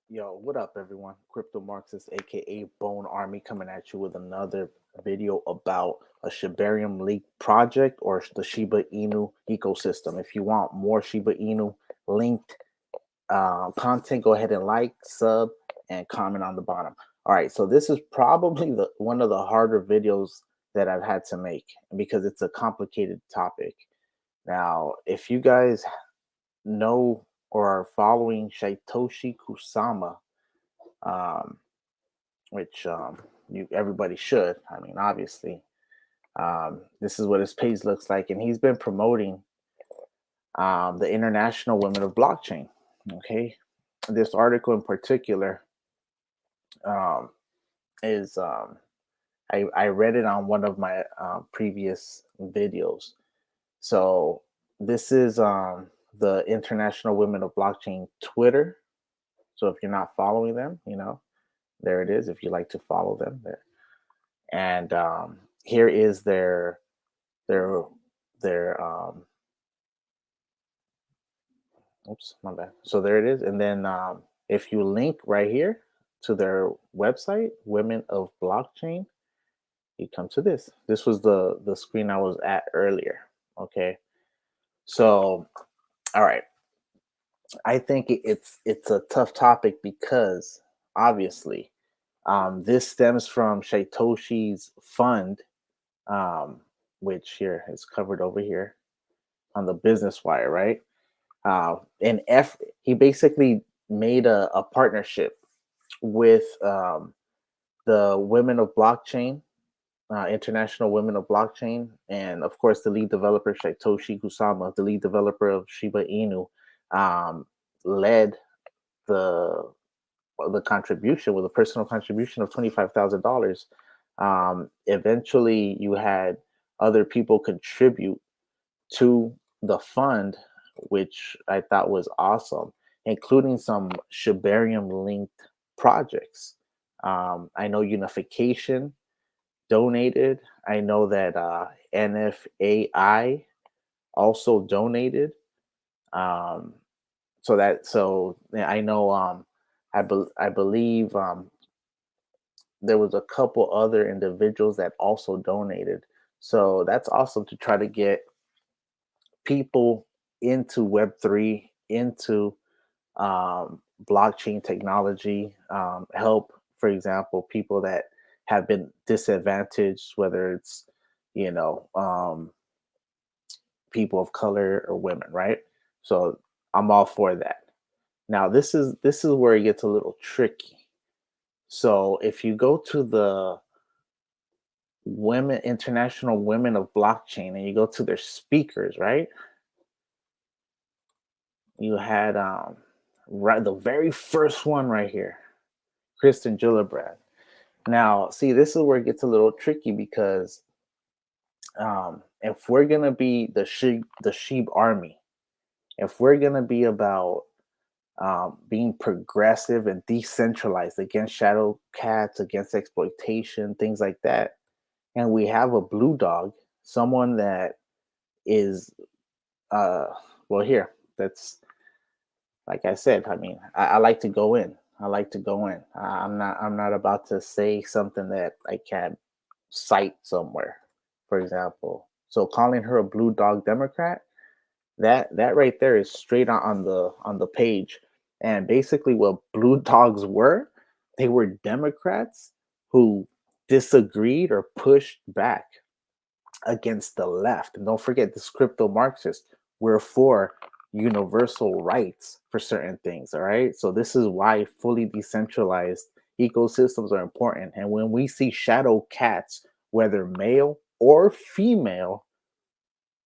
Yo, what up, everyone? CryptoMarxist, aka Bone Army, coming at you with another video about a Shibarium Leak project or the Shiba Inu ecosystem. If you want more Shiba Inu linked content, go ahead and like, sub, and comment on the bottom. All right, so this is probably the one of the harder videos that I've had to make because it's a complicated topic. Now, if you guys know or are following Satoshi Kusama, um, which you everybody should. I mean, obviously, this is what his page looks like, and he's been promoting the International Women of Blockchain. Okay, this article in particular um, is I read it on one of my previous videos. So this is the International Women of Blockchain Twitter. So if you're not following them, there it is. If you like to follow them, there. And here is their their oops, my bad. So there it is. And then if you link right here to their website, Women of Blockchain, you come to this. This was the screen I was at earlier. Okay. So all right. I think it's a tough topic because obviously this stems from Satoshi's fund, um, which here is covered over here on the business wire, right? And he basically made a partnership with the Women of Blockchain, International Women of Blockchain, and of course the lead developer Satoshi Kusama, the lead developer of Shiba Inu, um, led the the contribution with a personal contribution of $25,000. Eventually, you had other people contribute to the fund, which I thought was awesome, including some Shibarium linked projects. I know Unification donated. I know that NFAI also donated. Um, so yeah, I know I believe there was a couple other individuals that also donated. So that's awesome to try to get people into Web3, into blockchain technology, help, for example, people that have been disadvantaged, whether it's, you know, people of color or women, right? So I'm all for that. Now this is where it gets a little tricky. So if you go to the Women International Women of Blockchain and you go to their speakers, right? You had right the very first one right here, Kristen Gillibrand. Now, see, this is where it gets a little tricky because if we're gonna be the sheep army, if we're gonna be about being progressive and decentralized against shadow cats, against exploitation, things like that, and we have a blue dog, someone that is uh, well, here, that's like I said. I mean, I like to go in. I like to go in. I'm not about to say something that I can't cite somewhere, for example. So calling her a blue dog Democrat, that right there is straight on the page. And basically what blue dogs were, they were Democrats who disagreed or pushed back against the left. And don't forget, this crypto Marxist, we're for universal rights for certain things. All right. So this is why fully decentralized ecosystems are important. And when we see shadow cats, whether male or female,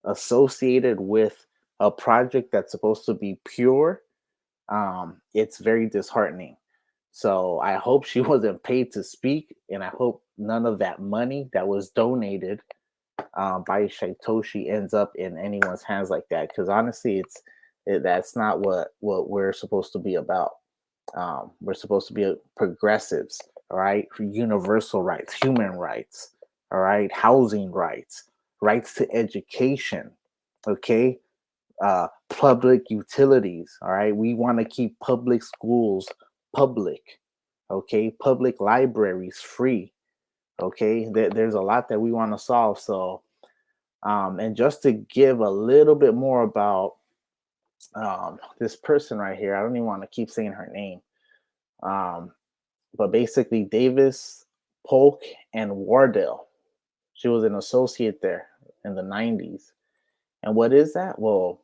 associated with a project that's supposed to be pure, it's very disheartening. So I hope she wasn't paid to speak, and I hope none of that money that was donated by Satoshi ends up in anyone's hands like that. Because honestly, that's not what we're supposed to be about. We're supposed to be progressives, all right, for universal rights, human rights, all right, housing rights, rights to education, okay, public utilities, all right. We want to keep public schools public. Okay, public libraries free. Okay, there's a lot that we want to solve. So, and just to give a little bit more about this person right here, I don't even want to keep saying her name. Um, but basically, Davis, Polk, and Wardell. She was an associate there in the 90s. And what is that? Well,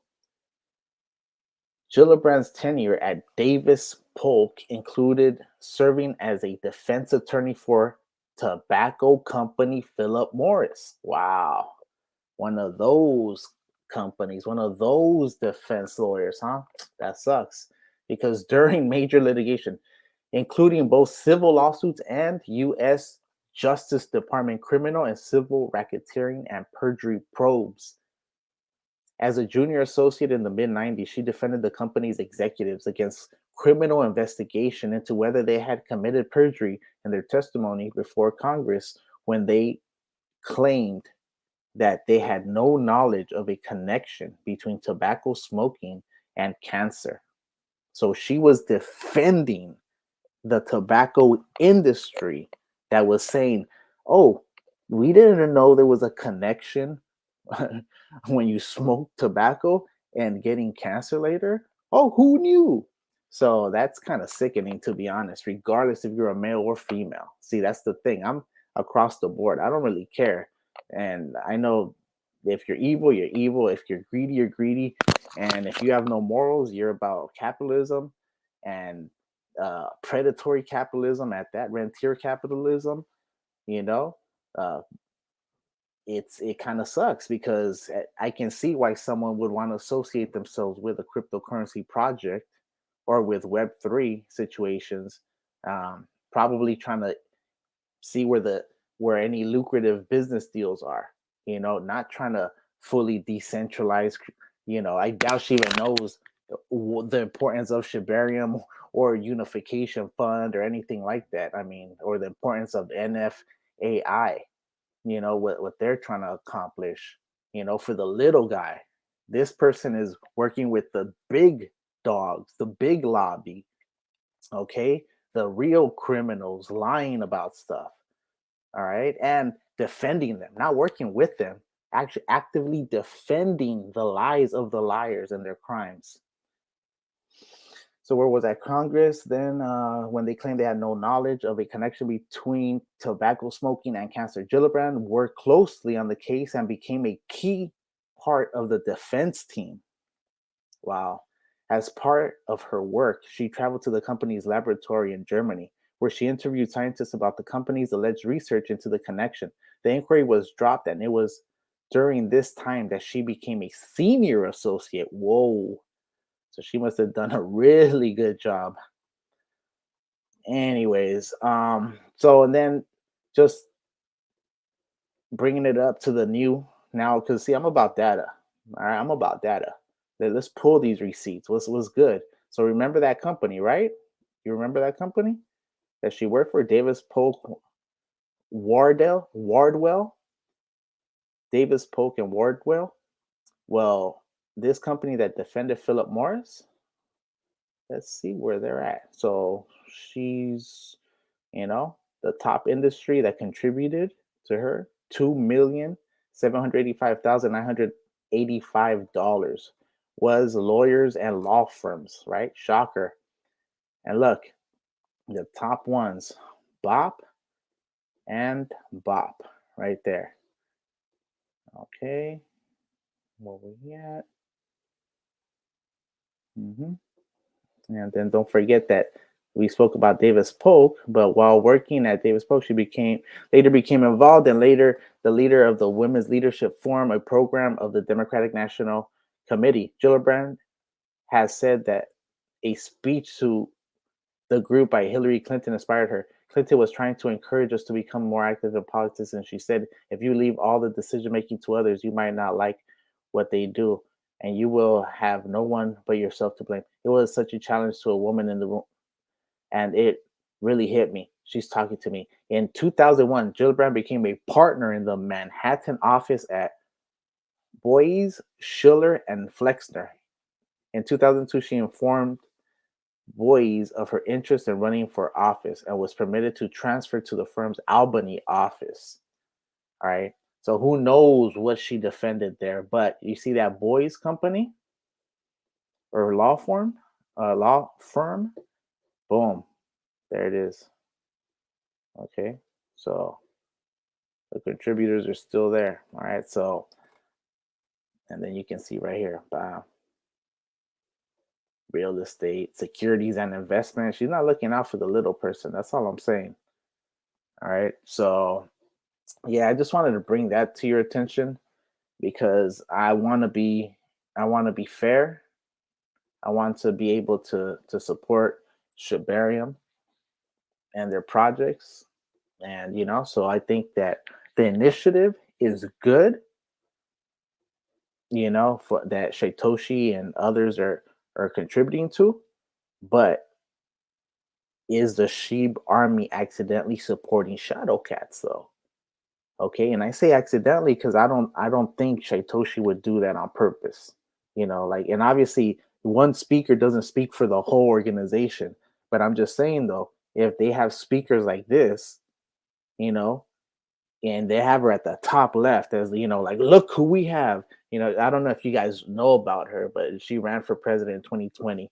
Gillibrand's tenure at Davis Polk included serving as a defense attorney for tobacco company Philip Morris. Wow. One of those companies, one of those defense lawyers, huh? That sucks. Because during major litigation, including both civil lawsuits and U.S. Justice Department criminal and civil racketeering and perjury probes, as a junior associate in the mid 90s, she defended the company's executives against criminal investigation into whether they had committed perjury in their testimony before Congress when they claimed that they had no knowledge of a connection between tobacco smoking and cancer. So she was defending the tobacco industry that was saying, oh, we didn't know there was a connection when you smoke tobacco and getting cancer later. Oh, who knew? So that's kind of sickening, to be honest, regardless if you're a male or female. See, that's the thing. I'm across the board. I don't really care. And I know if you're evil, you're evil. If you're greedy, you're greedy. And if you have no morals, you're about capitalism and predatory capitalism at that, rentier capitalism, you know. Uh, it kind of sucks because I can see why someone would want to associate themselves with a cryptocurrency project or with Web3 situations, probably trying to see where any lucrative business deals are. Not trying to fully decentralize. I doubt she even knows the importance of Shibarium or Unification Fund or anything like that. I mean, or the importance of NFAI, what they're trying to accomplish, for the little guy. This person is working with the big dogs, the big lobby, okay? The real criminals lying about stuff, all right? And defending them, not working with them, actually actively defending the lies of the liars and their crimes. So where was that Congress then when they claimed they had no knowledge of a connection between tobacco smoking and cancer? Gillibrand worked closely on the case and became a key part of the defense team. Wow. As part of her work, she traveled to the company's laboratory in Germany, where she interviewed scientists about the company's alleged research into the connection. The inquiry was dropped, and it was during this time that she became a senior associate. Whoa. So she must have done a really good job. Anyways, so and then just bringing it up to the new now, because see, I'm about data. All right, I'm about data. Let's pull these receipts. What's good? So remember that company, right? You remember that company that she worked for, Davis Polk Wardwell, Davis Polk and Wardwell. Well, this company that defended Philip Morris. Let's see where they're at. So she's, the top industry that contributed to her, $2,785,985 was lawyers and law firms, right? Shocker. And look, the top ones, Bop and Bop, right there. Okay, where we at? Mm-hmm. And then don't forget that we spoke about Davis Polk, but while working at Davis Polk, she later became involved and later the leader of the Women's Leadership Forum, a program of the Democratic National Committee. Gillibrand has said that a speech to the group by Hillary Clinton inspired her. Clinton was trying to encourage us to become more active in politics, and she said, if you leave all the decision making to others, you might not like what they do, and you will have no one but yourself to blame. It was such a challenge to a woman in the room, and it really hit me. She's talking to me. In 2001, Gillibrand became a partner in the Manhattan office at Boies, Schiller, and Flexner. In 2002, she informed buoys of her interest in running for office and was permitted to transfer to the firm's Albany office. All right. So who knows what she defended there? But you see that boys company or law firm. Boom, there it is. Okay, so the contributors are still there. All right, so and then you can see right here, real estate, securities, and investment. She's not looking out for the little person. That's all I'm saying. All right, so yeah, I just wanted to bring that to your attention because I want to be fair. I want to be able to support Shibarium and their projects. And so I think that the initiative is good, for that Satoshi and others are contributing to, but is the Sheep army accidentally supporting Shadow Cats though? Okay, and I say accidentally because I don't think Satoshi would do that on purpose. Like, and obviously one speaker doesn't speak for the whole organization, but I'm just saying though, if they have speakers like this, you know, and they have her at the top left as like, look who we have. I don't know if you guys know about her, but she ran for president in 2020.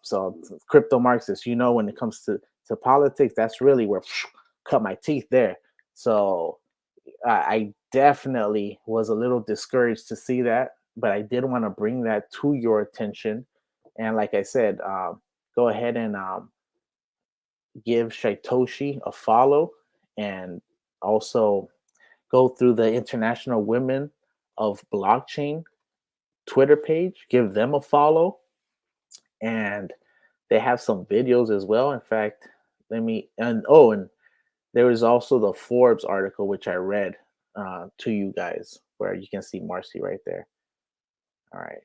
So crypto Marxist. When it comes to politics, that's really where cut my teeth there. So I definitely was a little discouraged to see that, but I did want to bring that to your attention. And like I said, go ahead and give Satoshi a follow, and also go through the International Women of Blockchain Twitter page, give them a follow, and they have some videos as well. In fact, and there was also the Forbes article which I read to you guys, where you can see Marcy right there. All right,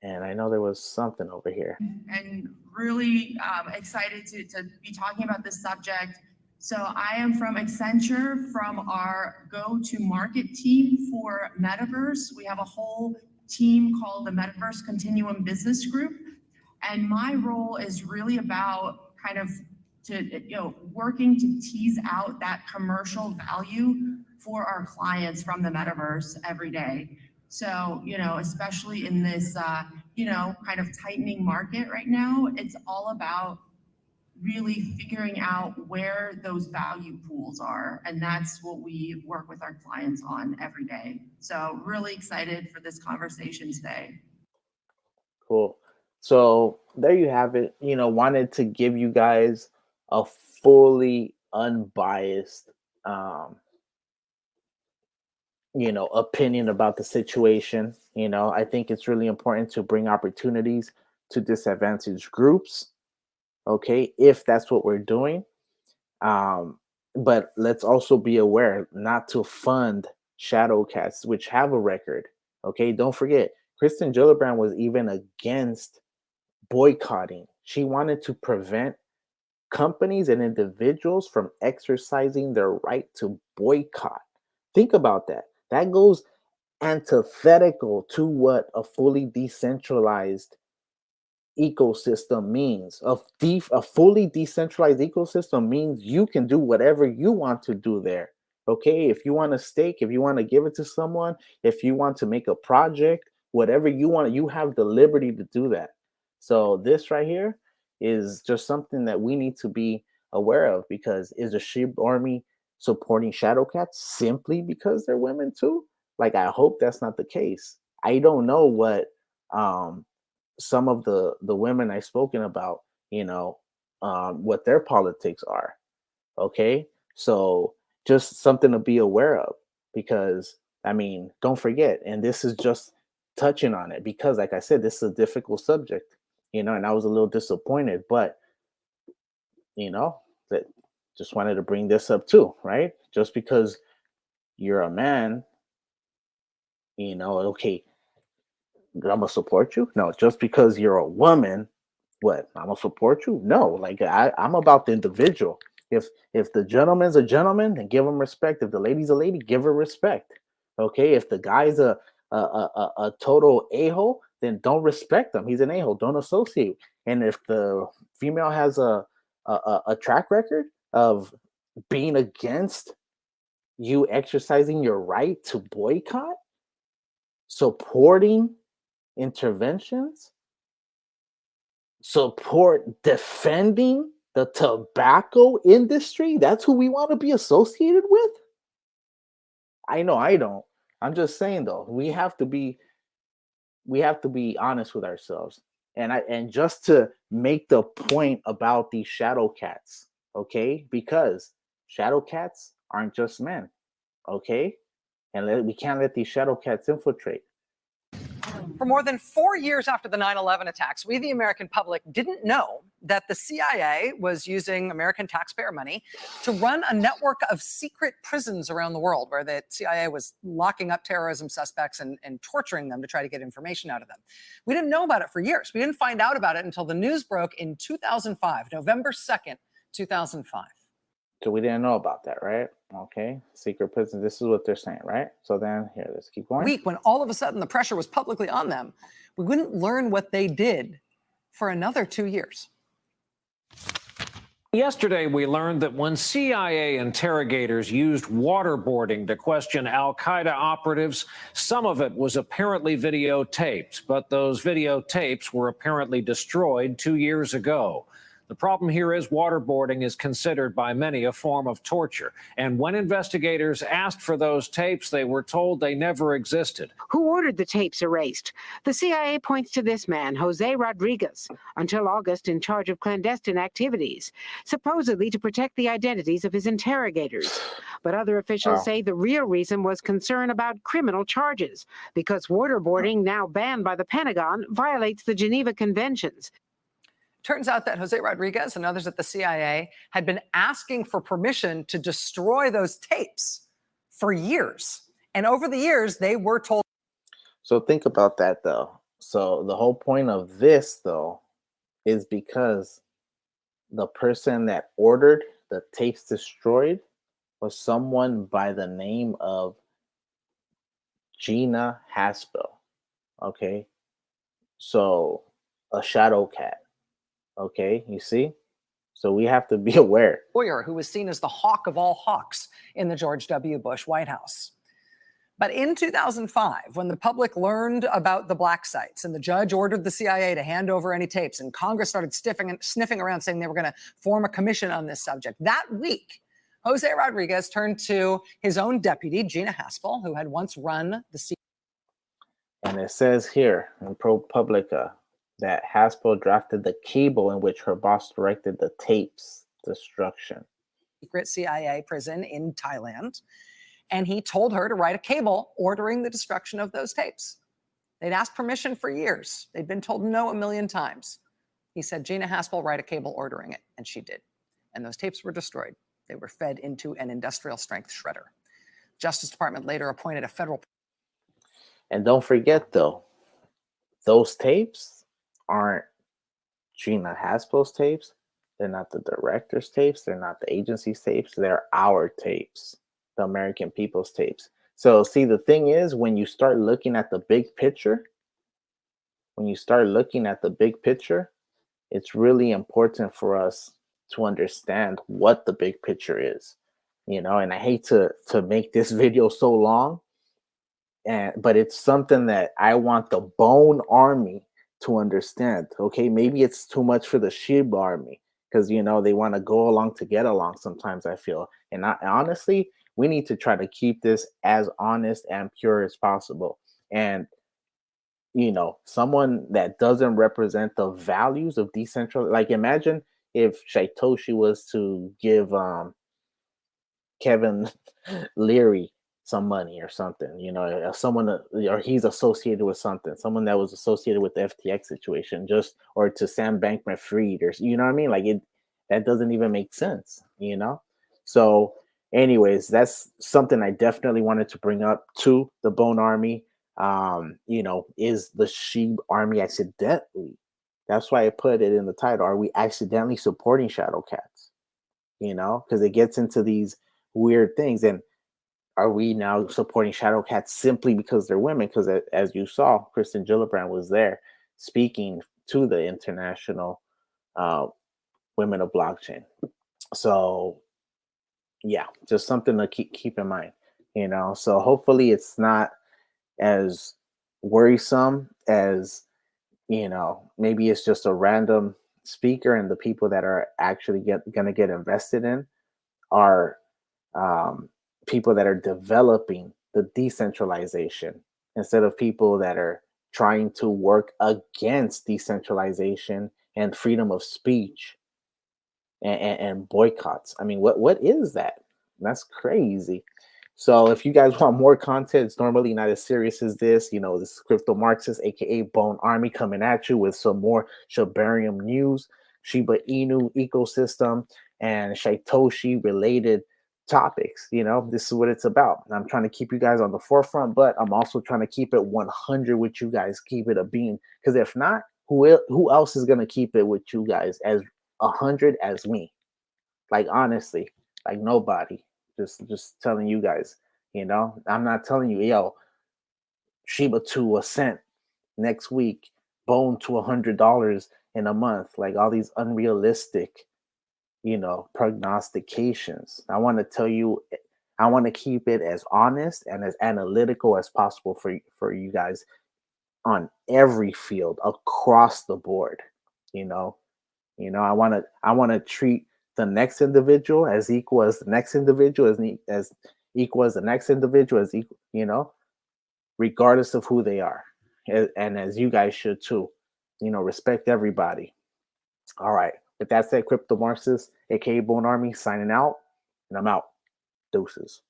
and I know there was something over here. And really excited to be talking about this subject. So I am from Accenture, from our go-to-market team for Metaverse. We have a whole team called the Metaverse Continuum Business Group. And my role is really about kind of working to tease out that commercial value for our clients from the metaverse every day. So, especially in this, kind of tightening market right now, it's all about really figuring out where those value pools are. And that's what we work with our clients on every day. So, really excited for this conversation today. Cool. So there you have it. Wanted to give you guys a fully unbiased opinion about the situation. I think it's really important to bring opportunities to disadvantaged groups. Okay, if that's what we're doing. Um, but let's also be aware not to fund shadow cats, which have a record. Okay, don't forget, Kristen Gillibrand was even against boycotting. She wanted to prevent companies and individuals from exercising their right to boycott. Think about that. That goes antithetical to what a fully decentralized ecosystem means. A fully decentralized ecosystem means you can do whatever you want to do there. Okay, if you want a stake, if you want to give it to someone, if you want to make a project, whatever you want, you have the liberty to do that. So this right here is just something that we need to be aware of, because is the sheep army supporting shadow cats simply because they're women too? Like, I hope that's not the case. I don't know what um some of the women I've spoken about, what their politics are. Okay, so just something to be aware of, because I mean, don't forget, and this is just touching on it because, like I said, this is a difficult subject, and I was a little disappointed, but you know that just wanted to bring this up too, right? Just because you're a man, okay, I'm gonna support you. No, just because you're a woman, what? I'm gonna support you? No, like I'm about the individual. If the gentleman's a gentleman, then give him respect. If the lady's a lady, give her respect. Okay. If the guy's a total a hole, then don't respect him. He's an a-hole. Don't associate. And if the female has a track record of being against you exercising your right to boycott, supporting interventions, support defending the tobacco industry, that's who we want to be associated with? I know I don't. I'm just saying though, we have to be honest with ourselves. And just to make the point about these shadow cats, okay? Because shadow cats aren't just men, okay? And we can't let these shadow cats infiltrate. For more than 4 years after the 9/11 attacks, we, the American public, didn't know that the CIA was using American taxpayer money to run a network of secret prisons around the world where the CIA was locking up terrorism suspects and torturing them to try to get information out of them. We didn't know about it for years. We didn't find out about it until the news broke in 2005, November 2nd, 2005. So we didn't know about that, right? Okay, secret prison. This is what they're saying, right? So then here, let's keep going. Week when all of a sudden the pressure was publicly on them, we wouldn't learn what they did for another 2 years. Yesterday, we learned that when CIA interrogators used waterboarding to question al-Qaeda operatives, some of it was apparently videotaped, but those videotapes were apparently destroyed 2 years ago. The problem here is waterboarding is considered by many a form of torture. And when investigators asked for those tapes, they were told they never existed. Who ordered the tapes erased? The CIA points to this man, Jose Rodriguez, until August in charge of clandestine activities, supposedly to protect the identities of his interrogators. But other officials say the real reason was concern about criminal charges, because waterboarding, now banned by the Pentagon, violates the Geneva Conventions. Turns out that Jose Rodriguez and others at the CIA had been asking for permission to destroy those tapes for years. And over the years, they were told. So think about that, though. So the whole point of this, though, is because the person that ordered the tapes destroyed was someone by the name of Gina Haspel. Okay. So a shadow cat. Okay, you see? So we have to be aware. Lawyer who was seen as the hawk of all hawks in the George W. Bush White House. But in 2005, when the public learned about the black sites and the judge ordered the CIA to hand over any tapes and Congress started sniffing around saying they were going to form a commission on this subject, that week, Jose Rodriguez turned to his own deputy, Gina Haspel, who had once run the CIA. And it says here in ProPublica that Haspel drafted the cable in which her boss directed the tapes destruction. Secret CIA prison in Thailand. And he told her to write a cable ordering the destruction of those tapes. They'd asked permission for years. They'd been told no a million times. He said, Gina Haspel, write a cable ordering it. And she did. And those tapes were destroyed. They were fed into an industrial strength shredder. Justice Department later appointed a federal. And don't forget, though, those tapes aren't Gina Haspel's tapes. They're not the director's tapes. They're not the agency's tapes. They're our tapes, the American people's tapes. So see, the thing is, when you start looking at the big picture, it's really important for us to understand what the big picture is, you know. And I hate to make this video so long, but it's something that I want the Bone Army to understand. Okay, maybe it's too much for the Sheep Army because, you know, they want to go along to get along sometimes, I feel. And honestly, we need to try to keep this as honest and pure as possible. And, you know, someone that doesn't represent the values of decentralized, like imagine if Shaitoshi was to give Kevin Leary some money or something, you know, someone, or he's associated with something, someone that was associated with the FTX situation, just, or to Sam Bankman-Fried, or, you know what I mean? Like that doesn't even make sense, you know? So anyways, that's something I definitely wanted to bring up to the Bone Army. You know, is the Sheep Army accidentally? That's why I put it in the title. Are we accidentally supporting shadow cats? You know, because it gets into these weird things. And are we now supporting shadow cats simply because they're women? Because as you saw, Kristen Gillibrand was there speaking to the international uh, women of blockchain. So yeah, just something to keep in mind, you know. So hopefully it's not as worrisome as, you know, maybe it's just a random speaker, and the people that are actually going to get invested in are people that are developing the decentralization instead of people that are trying to work against decentralization and freedom of speech and boycotts. I mean, what is that? That's crazy. So if you guys want more content, it's normally not as serious as this. You know, this is CryptoMarxist, aka Bone Army, coming at you with some more Shibarium news, Shiba Inu ecosystem, and Satoshi related topics. You know, this is what it's about. And I'm trying to keep you guys on the forefront, but I'm also trying to keep it 100 with you guys, keep it a bean. Because if not, who else is gonna keep it with you guys as 100 as me? Like honestly, like nobody. Just telling you guys, you know. I'm not telling you, yo, Shiba to a cent next week, Bone to $100 in a month. Like all these unrealistic, you know, prognostications. I want to tell you, I want to keep it as honest and as analytical as possible for you guys on every field across the board. You know, I want to treat the next individual as equal as the next individual, as equal as the next individual, as equal, you know, regardless of who they are, and as you guys should too. You know, respect everybody. All right. With that said, Crypto Marxist, aka Bone Army, signing out, and I'm out. Deuces.